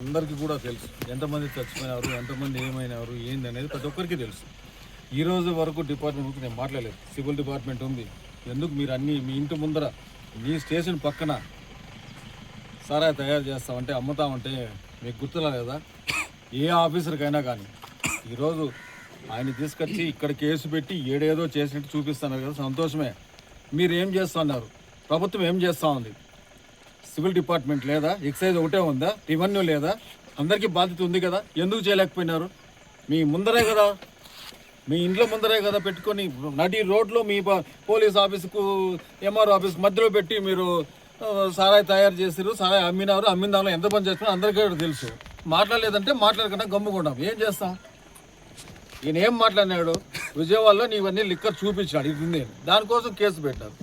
అందరికీ కూడా తెలుసు ఎంతమంది చచ్చిపోయినారు, ఎంతమంది ఏమైనారు, ఏంది అనేది ప్రతి ఒక్కరికి తెలుసు. ఈరోజు వరకు డిపార్ట్మెంట్ గురించి నేను మాట్లాడలేదు. సివిల్ డిపార్ట్మెంట్ ఉంది. ఎందుకు మీరు అన్నీ మీ ఇంటి ముందర మీ స్టేషన్ పక్కన సారాయి తయారు చేస్తామంటే అమ్ముతామంటే మీకు గుర్తులా లేదా? ఏ ఆఫీసర్కైనా కానీ ఈరోజు ఆయన తీసుకొచ్చి ఇక్కడ కేసు పెట్టి ఏడేదో చేసినట్టు చూపిస్తున్నారు కదా, సంతోషమే. మీరు ఏం చేస్తున్నారు? ప్రభుత్వం ఏం చేస్తూ ఉంది? సివిల్ డిపార్ట్మెంట్ లేదా? ఎక్సైజ్ ఒకటే ఉందా? రెవెన్యూ లేదా? అందరికీ బాధ్యత ఉంది కదా, ఎందుకు చేయలేకపోయినారు? మీ ముందరే కదా, మీ ఇంట్లో ముందరే కదా పెట్టుకొని నడి రోడ్లో మీ పోలీస్ ఆఫీసుకు ఎంఆర్ఓ ఆఫీస్కి మధ్యలో పెట్టి మీరు సారాయి తయారు చేసారు, సారాయి అమ్మినారు. అమ్మిన దానిలో ఎంత పని చేస్తున్నారు అందరికీ తెలుసు. మాట్లాడలేదంటే మాట్లాడకుండా గమ్ముకుంటాం. ఏం చేస్తాం? ఈయన ఏం మాట్లాడినాడు? విజయవాడలో నీవన్నీ లిక్కర్ చూపించాడు, ఇది ఉంది, దానికోసం కేసు పెట్టారు.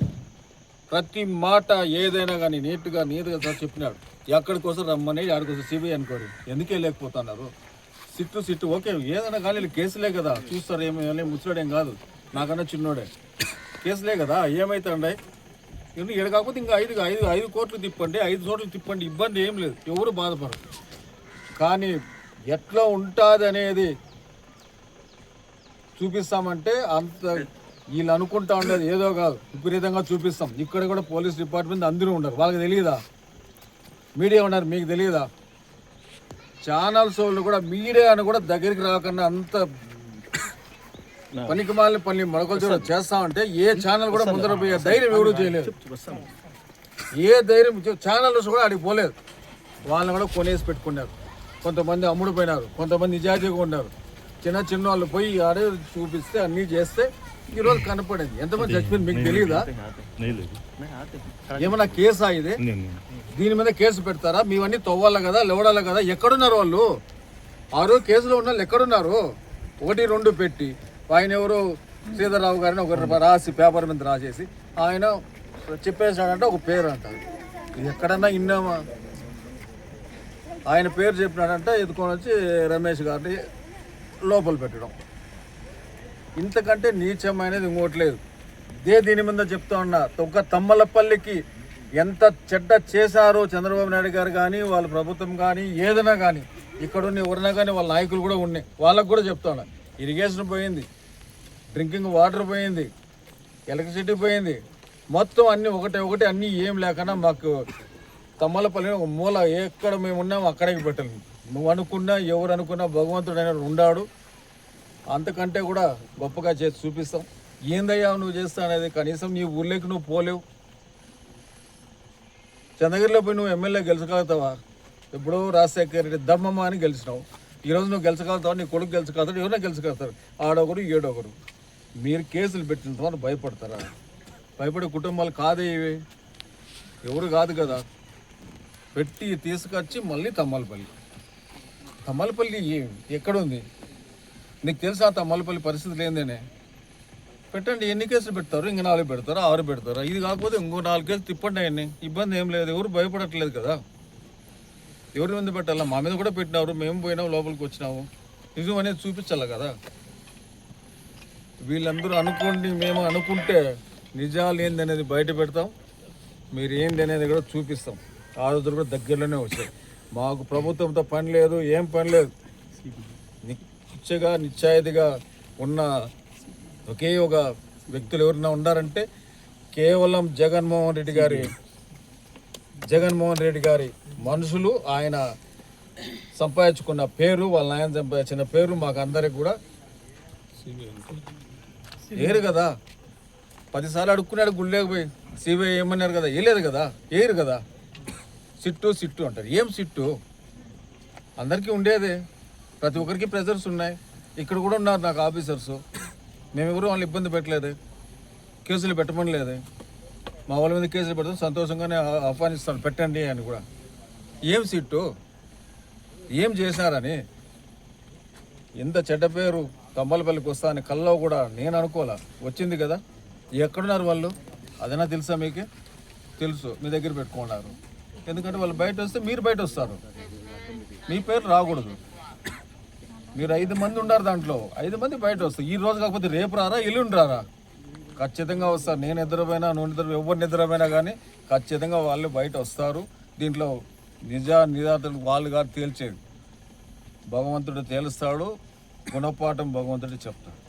ప్రతి మాట ఏదైనా కానీ నీట్గా సార్ చెప్పినాడు. ఎక్కడికోసం రమ్మని, ఆడికోసం సిబిఐ అనుకోరు. ఎందుకే లేకపోతున్నారు? సిట్టు ఓకే, ఏదైనా కానీ కేసులే కదా, చూస్తారు. ఏమేమి ముచ్చడేం కాదు, నాకన్నా చిన్నోడే. కేసులే కదా, ఏమవుతాండే? ఏడు కాకపోతే ఇంకా ఐదు కోట్లు తిప్పండి, 5 చోట్ల తిప్పండి, ఇబ్బంది ఏం లేదు, ఎవరు బాధపడరు. కానీ ఎట్లా ఉంటుంది అనేది చూపిస్తామంటే అంత వీళ్ళు అనుకుంటా ఉండేది ఏదో కాదు, విపరీతంగా చూపిస్తాం. ఇక్కడ కూడా పోలీస్ డిపార్ట్మెంట్ అందరూ ఉండరు, వాళ్ళకి తెలియదా? మీడియా ఉన్నారు, మీకు తెలియదా? ఛానల్స్ వాళ్ళు కూడా మీడియాను కూడా దగ్గరికి రాకుండా అంత పనికి మాలిన పని మరొకరు చేస్తామంటే ఏ ఛానల్ కూడా ముందర పోయే ధైర్యం ఎవరు చేయలేదు. ఏ ధైర్యం ఛానల్స్ కూడా అడిగి పోలేదు. వాళ్ళని కూడా కొనేసి పెట్టుకున్నారు. కొంతమంది అమ్ముడుపోయినారు, కొంతమంది నిజాయితీగా ఉన్నారు. చిన్న వాళ్ళు పోయి ఆడే చూపిస్తే అన్నీ చేస్తే ఈరోజు కనపడేది. ఎంతమంది చచ్చిపోయింది మీకు తెలియదా? ఏమన్నా కేసా ఇది? దీని మీద కేసు పెడతారా? మీవన్నీ తవ్వాలి కదా, లేవడాలి కదా. ఎక్కడున్నారు వాళ్ళు? 6 కేసులో ఉన్న వాళ్ళు ఎక్కడున్నారు? 1, 2 పెట్టి ఆయన ఎవరు శ్రీధర్రావు గారిని ఒక రాసి పేపర్ మీద రాసేసి ఆయన చెప్పేసాడంటే ఒక పేరు అంటారు. ఇది ఎక్కడన్నా ఇన్నామా? ఆయన పేరు చెప్పినాడంటే ఎత్తుకొని వచ్చి రమేష్ గారిని లోపల పెట్టడం. ఇంతకంటే నీచమైనది ఇంకోటి లేదు. దీని మీద చెప్తా ఉన్నా, ఒక తమ్మలపల్లికి ఎంత చెడ్డ చేశారో చంద్రబాబు నాయుడు గారు కానీ వాళ్ళ ప్రభుత్వం కానీ ఏదైనా కానీ, ఇక్కడున్న ఎవరైనా కానీ వాళ్ళ నాయకులు కూడా ఉన్నాయి, వాళ్ళకు కూడా చెప్తా ఉన్నా. ఇరిగేషన్ పోయింది, డ్రింకింగ్ వాటర్ పోయింది, ఎలక్ట్రిసిటీ పోయింది, మొత్తం అన్నీ ఒకటే అన్నీ ఏం లేకుండా మాకు తమ్మలపల్లి ఒక మూల ఎక్కడ మేము ఉన్నామో అక్కడికి పెట్టాలి. నువ్వు అనుకున్నా ఎవరు అనుకున్నా భగవంతుడైన ఉండాడు. అంతకంటే కూడా గొప్పగా చేసి చూపిస్తాం. ఏందయ్యా నువ్వు చేస్తా అనేది? కనీసం నీ ఊళ్ళోకి నువ్వు పోలేవు. చంద్రగిరిలో పోయి నువ్వు ఎమ్మెల్యే గెలుచగలుగుతావా? ఎప్పుడో రాజశేఖర్ రెడ్డి దమ్మమ్మ అని గెలిచినావు. ఈరోజు నువ్వు గెలుచగలుగుతావు, నీ కొడుకు గెలుచగలుగుతాడు, ఎవరైనా గెలుచగలుగుతారు. ఆడొకరు ఏడొకరు. మీరు కేసులు పెట్టిన తర్వాత భయపడతారా? భయపడే కుటుంబాలు కాదే ఇవి, ఎవరు కాదు కదా. పెట్టి తీసుకొచ్చి మళ్ళీ తమ్మలపల్లి ఎక్కడుంది నీకు తెలుసా? తమ్మలపల్లి పరిస్థితులు ఏందనే పెట్టండి. ఎన్ని కేసులు పెడతారు? ఇంక 4 పెడతారా, 6 పెడతారా? ఇది కాకపోతే ఇంకో 4 కేసులు తిప్పండి. అవన్నీ ఇబ్బంది ఏం లేదు, ఎవరు భయపడట్లేదు కదా. ఎవరి మీద పెట్టాలా? మా మీద కూడా పెట్టినారు, మేము పోయినాము, లోపలికి వచ్చినాము. నిజం అనేది చూపించాలి కదా. వీళ్ళందరూ అనుకోండి, మేము అనుకుంటే నిజాలు ఏంది అనేది బయట పెడతాం. మీరు ఏంది అనేది కూడా చూపిస్తాం. ఆ రోజులు కూడా దగ్గరలోనే వచ్చాయి. మాకు ప్రభుత్వంతో పని లేదు, ఏం పని లేదు. నిశ్చయితీగా ఉన్న ఒకే ఒక వ్యక్తులు ఎవరైనా ఉన్నారంటే కేవలం జగన్మోహన్ రెడ్డి గారి మనుషులు. ఆయన సంపాదించుకున్న పేరు, వాళ్ళ ఆయన సంపాదించిన పేరు మాకు అందరికి కూడా ఏరు కదా. 10 సార్లు అడుక్కున్నాడు గుళ్ళేకపోయి. సిబిఐ ఏమన్నారు కదా, వేయలేదు కదా, ఏరు కదా. సిట్టు అంటారు. ఏం సిట్టు? అందరికీ ఉండేదే, ప్రతి ఒక్కరికి ప్రెజర్స్ ఉన్నాయి. ఇక్కడ కూడా ఉన్నారు నాకు ఆఫీసర్స్. మేమెవరూ వాళ్ళని ఇబ్బంది పెట్టలేదు, కేసులు పెట్టమని లేదు. మా వాళ్ళ మీద కేసులు పెడతాం, సంతోషంగానే ఆహ్వానిస్తాను, పెట్టండి అని కూడా. ఏం సిట్టు? ఏం చేశారని? ఎంత చెడ్డ పేరు తమ్మలపల్లికి వస్తా అని కల్లో కూడా నేను అనుకోలే. వచ్చింది కదా. ఎక్కడున్నారు వాళ్ళు? అదైనా తెలుసా మీకే? తెలుసు, మీ దగ్గర పెట్టుకున్నారు. ఎందుకంటే వాళ్ళు బయట వస్తే మీరు బయట వస్తారు, మీ పేరు రాకూడదు. మీరు 5 మంది ఉన్నారు, దాంట్లో 5 మంది బయట వస్తారు. ఈ రోజు కాకపోతే రేపు రారా, ఎల్లుండి రారా? ఖచ్చితంగా వస్తారు. నేను నిద్రపోయినా, నువ్వు ఎవరు నిద్రపోయినా కానీ ఖచ్చితంగా వాళ్ళు బయట వస్తారు. దీంట్లో నిజాతలు వాళ్ళు గారు తేల్చేది. భగవంతుడు తేలుస్తాడు, గుణపాఠం భగవంతుడు చెప్తాడు.